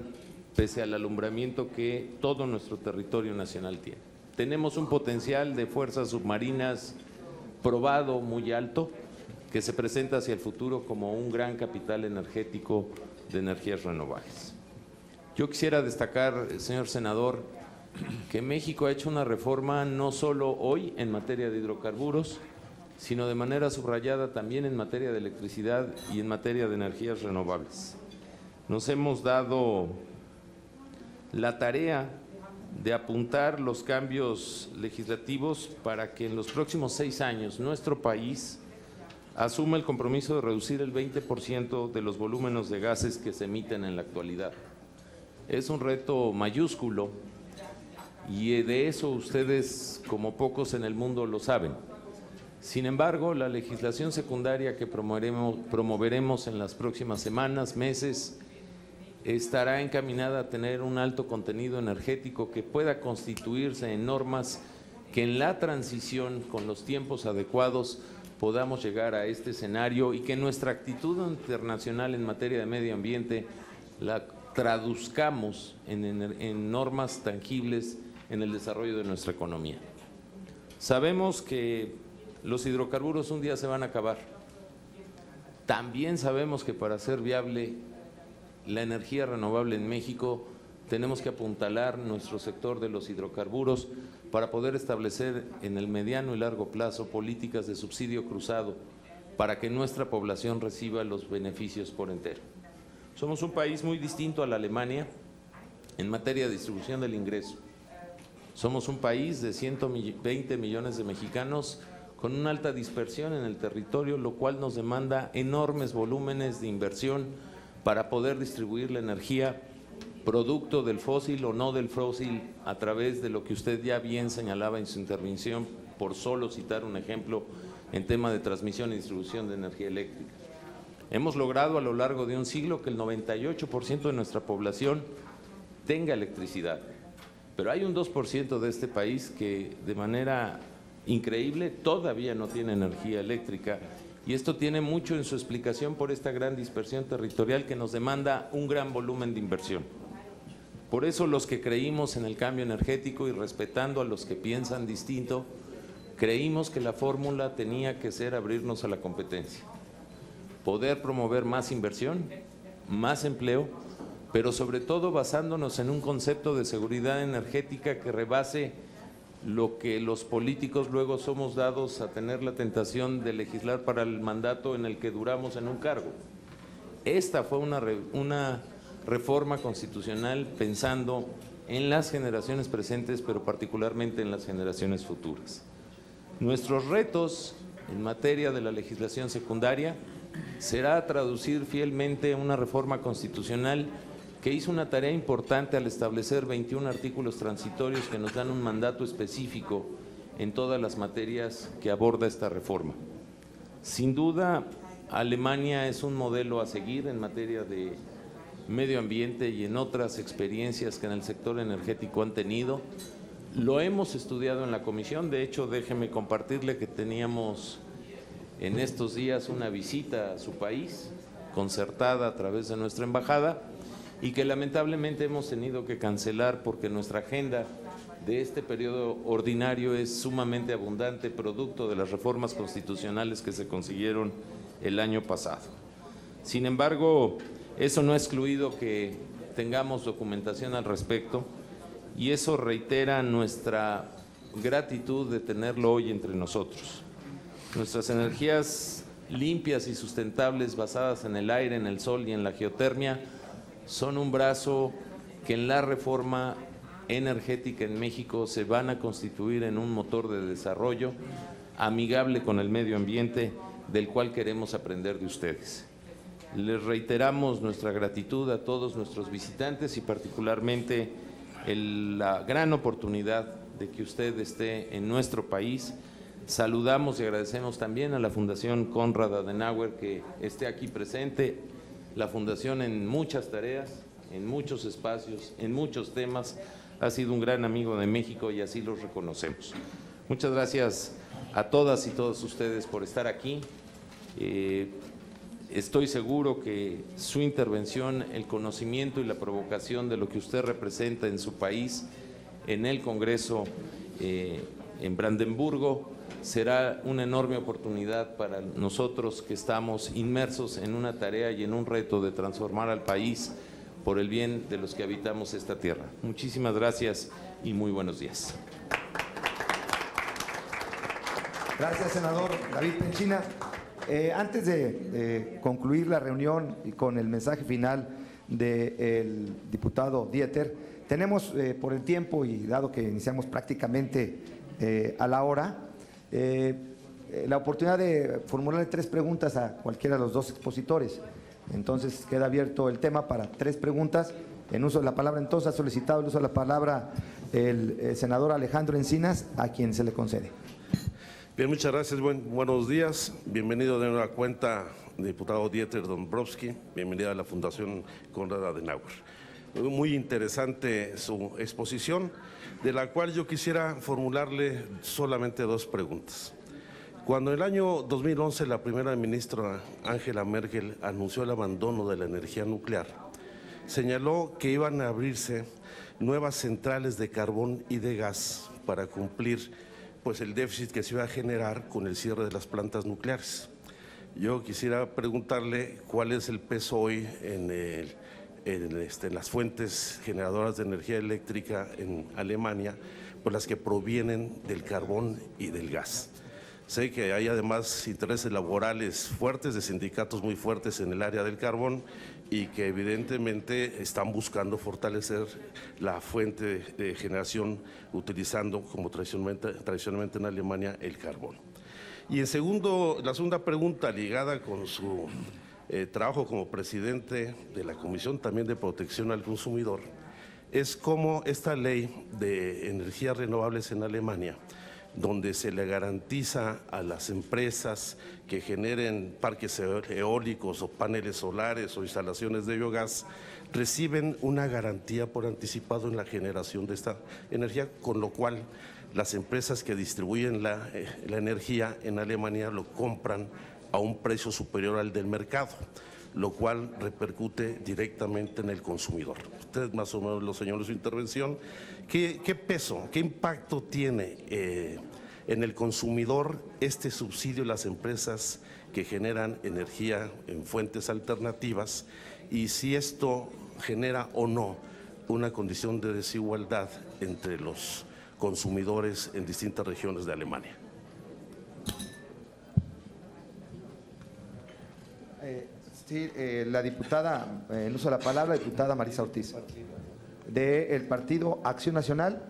pese al alumbramiento que todo nuestro territorio nacional tiene. Tenemos un potencial de fuerzas submarinas probado muy alto, que se presenta hacia el futuro como un gran capital energético de energías renovables. Yo quisiera destacar, señor senador, que México ha hecho una reforma no solo hoy en materia de hidrocarburos, sino de manera subrayada también en materia de electricidad y en materia de energías renovables. Nos hemos dado la tarea de apuntar los cambios legislativos para que en los próximos 6 años nuestro país asuma el compromiso de reducir el 20% de los volúmenes de gases que se emiten en la actualidad. Es un reto mayúsculo y de eso ustedes, como pocos en el mundo, lo saben. Sin embargo, la legislación secundaria que promoveremos en las próximas semanas, meses, estará encaminada a tener un alto contenido energético que pueda constituirse en normas que en la transición con los tiempos adecuados podamos llegar a este escenario y que nuestra actitud internacional en materia de medio ambiente la traduzcamos en normas tangibles en el desarrollo de nuestra economía. Sabemos que los hidrocarburos un día se van a acabar. También sabemos que para ser viable la energía renovable en México tenemos que apuntalar nuestro sector de los hidrocarburos para poder establecer en el mediano y largo plazo políticas de subsidio cruzado para que nuestra población reciba los beneficios por entero. Somos un país muy distinto a la Alemania en materia de distribución del ingreso. Somos un país de 120 millones de mexicanos con una alta dispersión en el territorio, lo cual nos demanda enormes volúmenes de inversión para poder distribuir la energía producto del fósil o no del fósil a través de lo que usted ya bien señalaba en su intervención, por solo citar un ejemplo en tema de transmisión y distribución de energía eléctrica. Hemos logrado a lo largo de un siglo que el 98% de nuestra población tenga electricidad, pero hay un 2% de este país que de manera increíble todavía no tiene energía eléctrica, y esto tiene mucho en su explicación por esta gran dispersión territorial que nos demanda un gran volumen de inversión. Por eso los que creímos en el cambio energético y respetando a los que piensan distinto, creímos que la fórmula tenía que ser abrirnos a la competencia, poder promover más inversión, más empleo, pero sobre todo basándonos en un concepto de seguridad energética que rebase lo que los políticos luego somos dados a tener la tentación de legislar para el mandato en el que duramos en un cargo. Esta fue una reforma constitucional pensando en las generaciones presentes, pero particularmente en las generaciones futuras. Nuestros retos en materia de la legislación secundaria será traducir fielmente una reforma constitucional que hizo una tarea importante al establecer 21 artículos transitorios que nos dan un mandato específico en todas las materias que aborda esta reforma. Sin duda, Alemania es un modelo a seguir en materia de medio ambiente y en otras experiencias que en el sector energético han tenido. Lo hemos estudiado en la comisión. De hecho, déjeme compartirle que teníamos en estos días una visita a su país, concertada a través de nuestra embajada, y que lamentablemente hemos tenido que cancelar porque nuestra agenda de este periodo ordinario es sumamente abundante, producto de las reformas constitucionales que se consiguieron el año pasado. Sin embargo, eso no ha excluido que tengamos documentación al respecto, y eso reitera nuestra gratitud de tenerlo hoy entre nosotros. Nuestras energías limpias y sustentables basadas en el aire, en el sol y en la geotermia son un brazo que en la reforma energética en México se van a constituir en un motor de desarrollo amigable con el medio ambiente, del cual queremos aprender de ustedes. Les reiteramos nuestra gratitud a todos nuestros visitantes y particularmente la gran oportunidad de que usted esté en nuestro país. Saludamos y agradecemos también a la Fundación Konrad Adenauer que esté aquí presente. La Fundación en muchas tareas, en muchos espacios, en muchos temas, ha sido un gran amigo de México y así los reconocemos. Muchas gracias a todas y todos ustedes por estar aquí. Estoy seguro que su intervención, el conocimiento y la provocación de lo que usted representa en su país, en el Congreso en Brandenburgo, será una enorme oportunidad para nosotros que estamos inmersos en una tarea y en un reto de transformar al país por el bien de los que habitamos esta tierra. Muchísimas gracias y muy buenos días. Gracias, senador David Penchina. Antes de concluir la reunión y con el mensaje final del diputado Dieter, tenemos por el tiempo y dado que iniciamos prácticamente a la hora, la oportunidad de formularle 3 preguntas a cualquiera de los 2 expositores. Entonces queda abierto el tema para 3 preguntas. En uso de la palabra, entonces ha solicitado el uso de la palabra el senador Alejandro Encinas, a quien se le concede. Bien, muchas gracias. Buenos días. Bienvenido de nueva cuenta, diputado Dieter Dombrowski. Bienvenida a la Fundación Konrad Adenauer. Muy interesante su exposición, de la cual yo quisiera formularle solamente 2 preguntas. Cuando en el año 2011 la primera ministra Angela Merkel anunció el abandono de la energía nuclear, señaló que iban a abrirse nuevas centrales de carbón y de gas para cumplir el déficit que se iba a generar con el cierre de las plantas nucleares. Yo quisiera preguntarle cuál es el peso hoy en las fuentes generadoras de energía eléctrica en Alemania, por las que provienen del carbón y del gas. Sé que hay además intereses laborales fuertes, de sindicatos muy fuertes en el área del carbón, y que evidentemente están buscando fortalecer la fuente de generación utilizando, como tradicionalmente en Alemania, el carbón. Y la segunda pregunta ligada con su trabajo como presidente de la Comisión también de Protección al Consumidor, es cómo esta ley de energías renovables en Alemania, donde se le garantiza a las empresas que generen parques eólicos o paneles solares o instalaciones de biogás, reciben una garantía por anticipado en la generación de esta energía, con lo cual las empresas que distribuyen la energía en Alemania lo compran a un precio superior al del mercado, lo cual repercute directamente en el consumidor. Ustedes más o menos lo señaló en su intervención. ¿Qué peso, qué impacto tiene en el consumidor este subsidio a las empresas que generan energía en fuentes alternativas, y si esto genera o no una condición de desigualdad entre los consumidores en distintas regiones de Alemania? Sí, la diputada, el uso de la palabra, diputada Marisa Ortiz, del Partido Acción Nacional,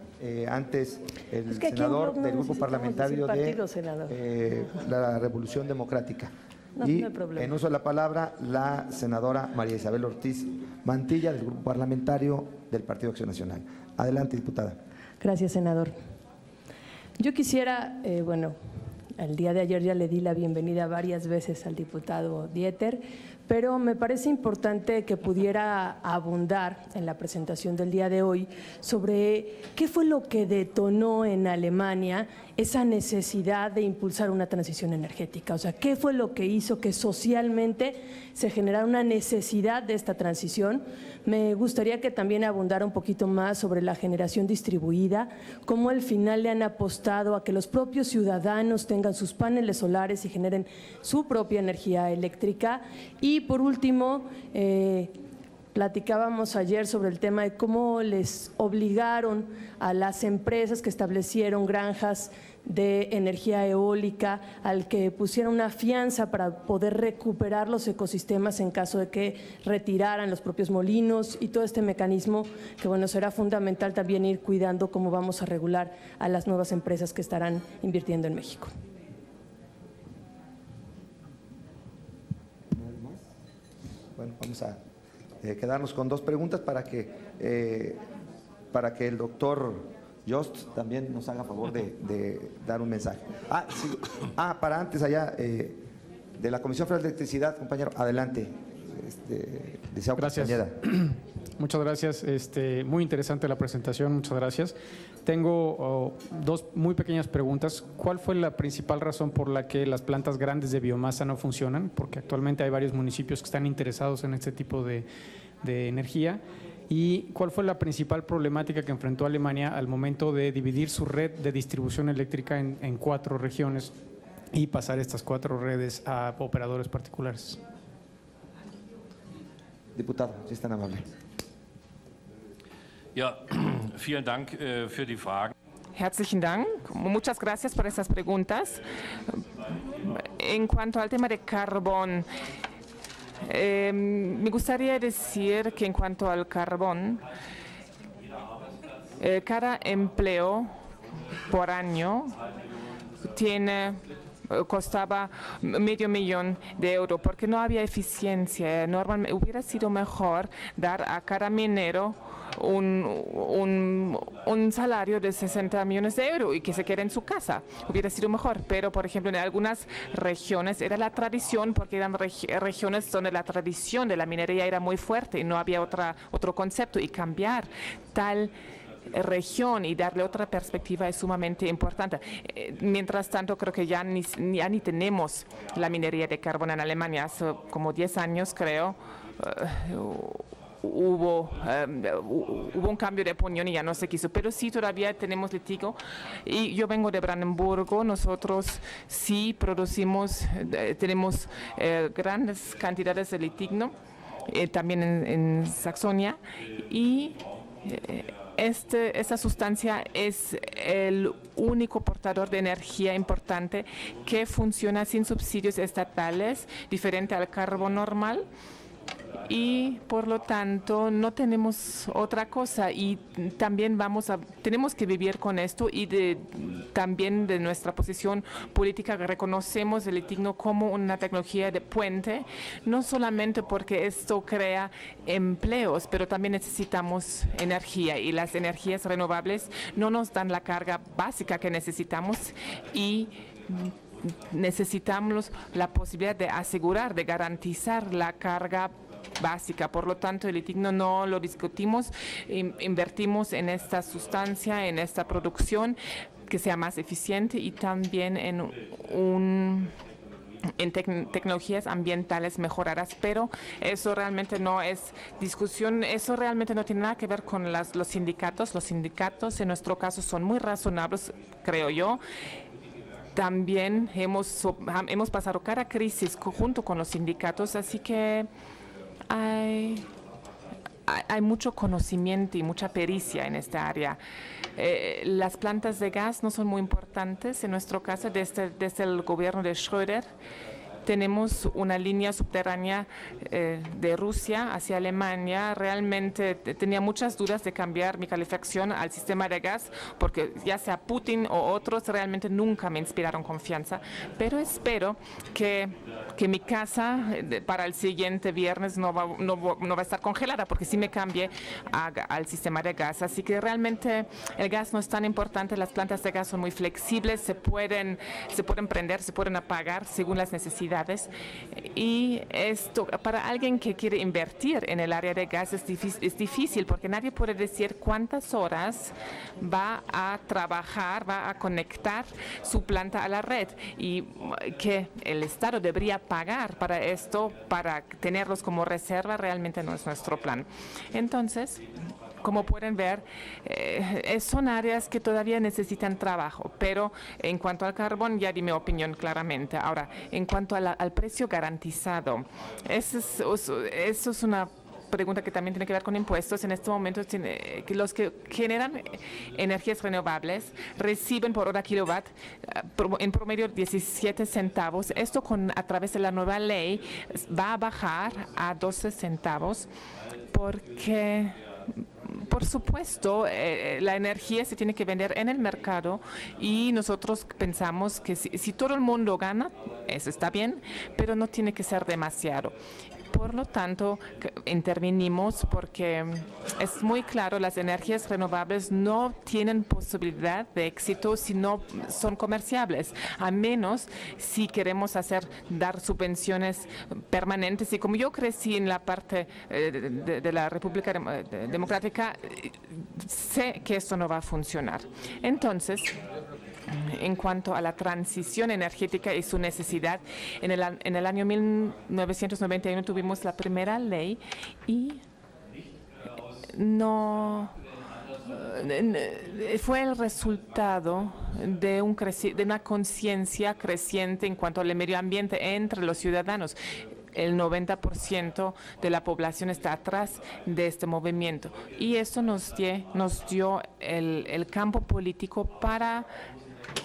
antes el senador del grupo parlamentario de la Revolución Democrática. Y en uso de la palabra, la senadora María Isabel Ortiz Mantilla, del grupo parlamentario del Partido Acción Nacional. Adelante, diputada. Gracias, senador. Yo quisiera, el día de ayer ya le di la bienvenida varias veces al diputado Dieter, pero me parece importante que pudiera abundar en la presentación del día de hoy sobre qué fue lo que detonó en Alemania esa necesidad de impulsar una transición energética. O sea, qué fue lo que hizo que socialmente se generara una necesidad de esta transición. Me gustaría que también abundara un poquito más sobre la generación distribuida, cómo al final le han apostado a que los propios ciudadanos tengan sus paneles solares y generen su propia energía eléctrica. Y por último, platicábamos ayer sobre el tema de cómo les obligaron a las empresas que establecieron granjas de energía eólica al que pusieran una fianza para poder recuperar los ecosistemas en caso de que retiraran los propios molinos, y todo este mecanismo que será fundamental también ir cuidando cómo vamos a regular a las nuevas empresas que estarán invirtiendo en México. Bueno, vamos a quedarnos con dos preguntas para que el doctor Jost también nos haga favor de dar un mensaje. Sí. Para antes allá, de la Comisión Federal de Electricidad, compañero, adelante. Gracias. Muchas gracias. Muy interesante la presentación, muchas gracias. Tengo dos muy pequeñas preguntas. ¿Cuál fue la principal razón por la que las plantas grandes de biomasa no funcionan? Porque actualmente hay varios municipios que están interesados en este tipo de energía. ¿Y cuál fue la principal problemática que enfrentó Alemania al momento de dividir su red de distribución eléctrica en 4 regiones y pasar estas 4 redes a operadores particulares? Diputado, si es tan amable. Ja, vielen Dank für die Fragen. Herzlichen Dank. Muchas gracias por esas preguntas. En cuanto al tema de carbón, me gustaría decir que en cuanto al carbón, cada empleo por año costaba $500,000 porque no había eficiencia. Normalmente hubiera sido mejor dar a cada minero un salario de $60 millones y que se quede en su casa. Hubiera sido mejor, pero por ejemplo en algunas regiones era la tradición, porque eran regiones donde la tradición de la minería era muy fuerte y no había otro concepto, y cambiar tal región y darle otra perspectiva es sumamente importante. Mientras tanto, creo que ya ni tenemos la minería de carbón en Alemania. Hace como 10 años, creo, hubo un cambio de opinión y ya no se quiso, pero sí todavía tenemos litigio. Y yo vengo de Brandenburgo, nosotros sí producimos, tenemos grandes cantidades de litigno, también en Saxonia, y esta sustancia es el único portador de energía importante que funciona sin subsidios estatales, diferente al carbón normal. y por lo tanto no tenemos otra cosa y también tenemos que vivir con esto y también de nuestra posición política reconocemos el litigno como una tecnología de puente, no solamente porque esto crea empleos, pero también necesitamos energía y las energías renovables no nos dan la carga básica que necesitamos y necesitamos la posibilidad de asegurar, de garantizar la carga básica. Por lo tanto, el litigno no lo discutimos, invertimos en esta sustancia, en esta producción que sea más eficiente y también en tecnologías ambientales mejoradas, pero eso realmente no es discusión, eso realmente no tiene nada que ver con los sindicatos. Los sindicatos en nuestro caso son muy razonables, creo yo. También hemos pasado cada crisis junto con los sindicatos, así que hay mucho conocimiento y mucha pericia en esta área. Las plantas de gas no son muy importantes. En nuestro caso, desde el gobierno de Schröder, tenemos una línea subterránea de Rusia hacia Alemania. Realmente tenía muchas dudas de cambiar mi calefacción al sistema de gas, porque ya sea Putin o otros realmente nunca me inspiraron confianza. Pero espero que mi casa para el siguiente viernes no va a estar congelada, porque sí me cambié al sistema de gas. Así que realmente el gas no es tan importante. Las plantas de gas son muy flexibles, se pueden prender, se pueden apagar según las necesidades. Y esto, para alguien que quiere invertir en el área de gas es difícil porque nadie puede decir cuántas horas va a trabajar, va a conectar su planta a la red y que el Estado debería pagar para esto, para tenerlos como reserva, realmente no es nuestro plan. Entonces, como pueden ver, son áreas que todavía necesitan trabajo, pero en cuanto al carbón ya di mi opinión claramente. Ahora, en cuanto al precio garantizado, eso es una pregunta que también tiene que ver con impuestos. En este momento, los que generan energías renovables reciben por hora kilowatt en promedio 17 centavos. Esto a través de la nueva ley va a bajar a 12 centavos porque, por supuesto, la energía se tiene que vender en el mercado y nosotros pensamos que si todo el mundo gana, eso está bien, pero no tiene que ser demasiado. Por lo tanto, intervenimos porque es muy claro, las energías renovables no tienen posibilidad de éxito si no son comerciables, a menos si queremos dar subvenciones permanentes. Y como yo crecí en la parte de la República Democrática, sé que esto no va a funcionar. Entonces, en cuanto a la transición energética y su necesidad, en el año 1991 tuvimos la primera ley y fue el resultado de una conciencia creciente en cuanto al medio ambiente entre los ciudadanos. El 90% de la población está atrás de este movimiento y esto nos dio el campo político para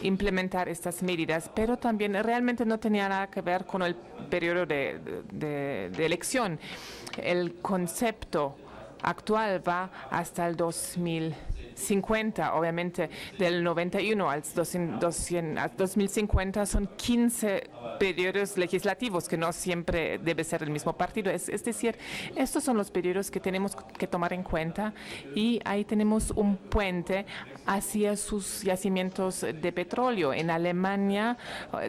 implementar estas medidas, pero también realmente no tenía nada que ver con el periodo de elección. El concepto actual va hasta el 2050, obviamente del 91 al 2050 son 15 periodos legislativos, que no siempre debe ser el mismo partido. Es decir, estos son los periodos que tenemos que tomar en cuenta y ahí tenemos un puente hacia sus yacimientos de petróleo. En Alemania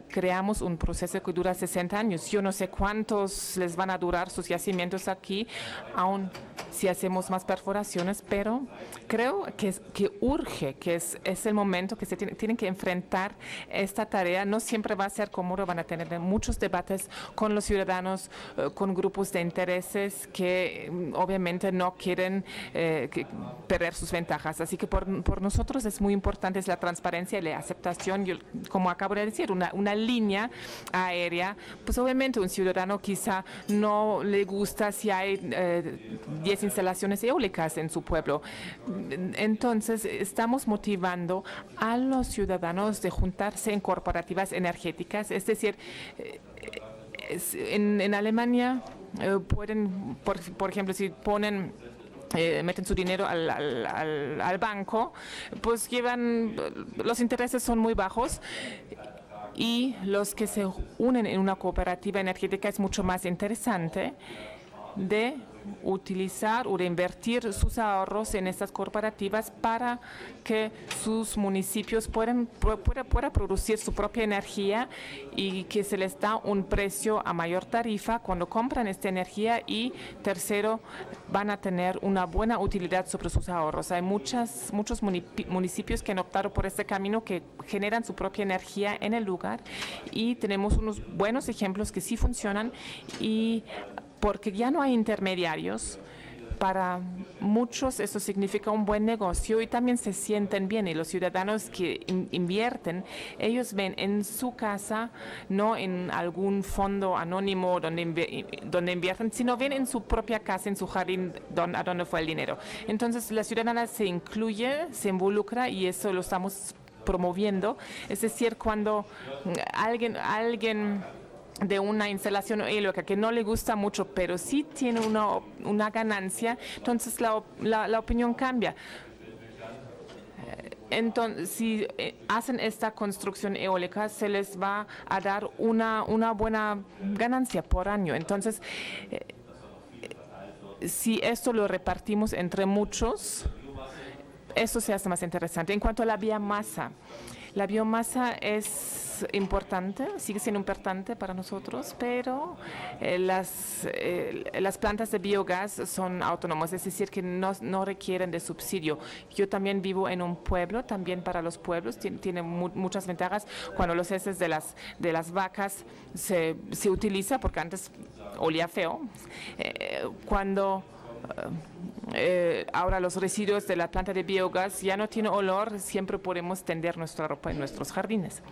creamos un proceso que dura 60 años. Yo no sé cuántos les van a durar sus yacimientos aquí, aún si hacemos más perforaciones, pero creo que urge, que es el momento que se tienen que enfrentar esta tarea. No siempre va a ser cómodo, van a tener muchos debates con los ciudadanos, con grupos de intereses que obviamente no quieren perder sus ventajas. Así que por nosotros es muy importante la transparencia y la aceptación. Como acabo de decir, una línea aérea, pues obviamente un ciudadano quizá no le gusta si hay 10 instalaciones eólicas en su pueblo. Entonces, estamos motivando a los ciudadanos de juntarse en corporativas energéticas, es decir, en Alemania pueden, por ejemplo, si ponen meten su dinero al banco, pues los intereses son muy bajos, y los que se unen en una cooperativa energética es mucho más interesante de utilizar o de invertir sus ahorros en estas cooperativas para que sus municipios puedan producir su propia energía, y que se les da un precio a mayor tarifa cuando compran esta energía, y tercero, van a tener una buena utilidad sobre sus ahorros. Hay muchos municipios que han optado por este camino, que generan su propia energía en el lugar, y tenemos unos buenos ejemplos que sí funcionan, y porque ya no hay intermediarios. Para muchos eso significa un buen negocio, y también se sienten bien, y los ciudadanos que invierten, ellos ven en su casa, no en algún fondo anónimo donde invierten, sino ven en su propia casa, en su jardín, a donde fue el dinero. Entonces la ciudadana se incluye, se involucra, y eso lo estamos promoviendo. Es decir, cuando alguien de una instalación eólica que no le gusta mucho, pero sí tiene una ganancia, entonces la opinión cambia. Entonces, si hacen esta construcción eólica, se les va a dar una buena ganancia por año. Entonces, si esto lo repartimos entre muchos, eso se hace más interesante. En cuanto a la biomasa es importante, sigue siendo importante para nosotros, pero las plantas de biogás son autónomas, es decir, que no requieren de subsidio. Yo también vivo en un pueblo, también para los pueblos tiene muchas ventajas. Cuando los heces de las vacas se utiliza, porque antes olía feo, ahora los residuos de la planta de biogás ya no tienen olor, siempre podemos tender nuestra ropa en nuestros jardines.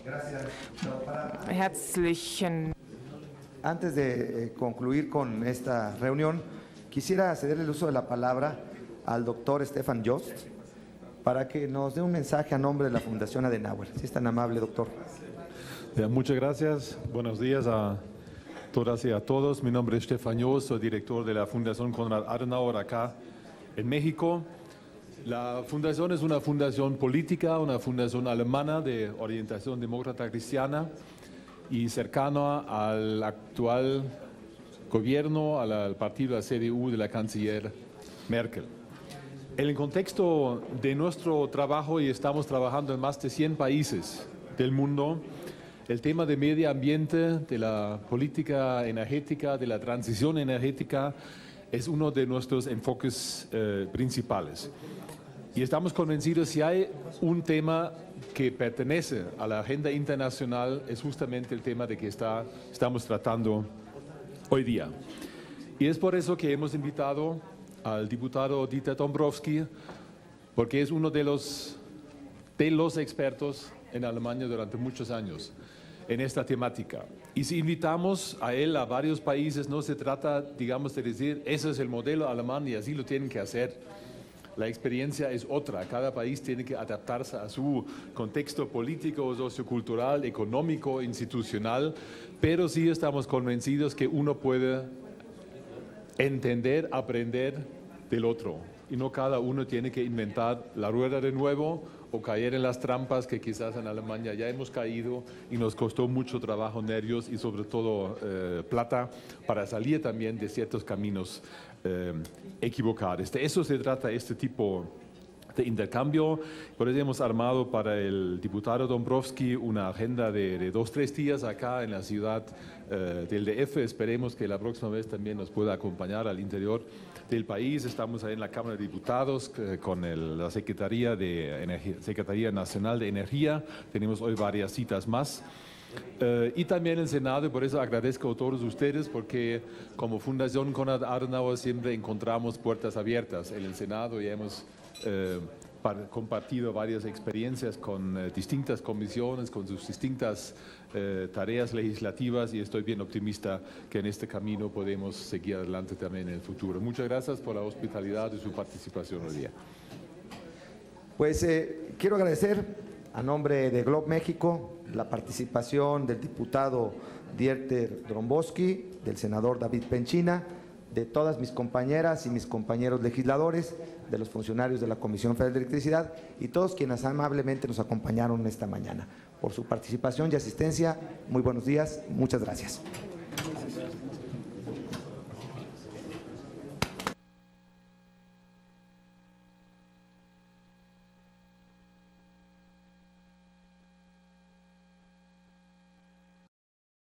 Gracias. Herzlichen. Antes de concluir con esta reunión, quisiera cederle el uso de la palabra al doctor Stefan Jost para que nos dé un mensaje a nombre de la Fundación Adenauer. Si es tan amable, doctor. Muchas gracias. Buenos días a todas y a todos. Mi nombre es Stefan Jost, soy director de la Fundación Konrad Adenauer acá en México. La fundación es una fundación política, una fundación alemana de orientación demócrata cristiana y cercana al actual gobierno, al partido, a CDU de la canciller Merkel. En el contexto de nuestro trabajo, y estamos trabajando en más de 100 países del mundo, el tema de medio ambiente, de la política energética, de la transición energética, es uno de nuestros enfoques principales. Y estamos convencidos, si hay un tema que pertenece a la agenda internacional, es justamente el tema de que estamos tratando hoy día. Y es por eso que hemos invitado al diputado Dieter Dombrowski, porque es uno de los expertos en Alemania durante muchos años en esta temática. Y si invitamos a él a varios países, no se trata, digamos, de decir, ese es el modelo alemán y así lo tienen que hacer. La experiencia es otra, cada país tiene que adaptarse a su contexto político, sociocultural, económico, institucional, pero sí estamos convencidos que uno puede entender, aprender del otro, y no cada uno tiene que inventar la rueda de nuevo o caer en las trampas que quizás en Alemania ya hemos caído y nos costó mucho trabajo, nervios y sobre todo plata para salir también de ciertos caminos equivocados. De eso se trata este tipo de intercambio. Por eso hemos armado para el diputado Dombrowski una agenda de 2-3 días acá en la ciudad del DF. Esperemos que la próxima vez también nos pueda acompañar al interior del país. Estamos ahí en la Cámara de Diputados con la Secretaría Nacional de Energía. Tenemos hoy varias citas más. Y también el Senado, y por eso agradezco a todos ustedes, porque como Fundación Konrad Adenauer siempre encontramos puertas abiertas en el Senado y hemos compartido varias experiencias con distintas comisiones, con sus distintas tareas legislativas, y estoy bien optimista que en este camino podemos seguir adelante también en el futuro. Muchas gracias por la hospitalidad y su participación hoy día. Pues quiero agradecer A nombre de Globe México, la participación del diputado Dieter Dombrowski, del senador David Penchina, de todas mis compañeras y mis compañeros legisladores, de los funcionarios de la Comisión Federal de Electricidad y todos quienes amablemente nos acompañaron esta mañana. Por su participación y asistencia, muy buenos días, muchas gracias.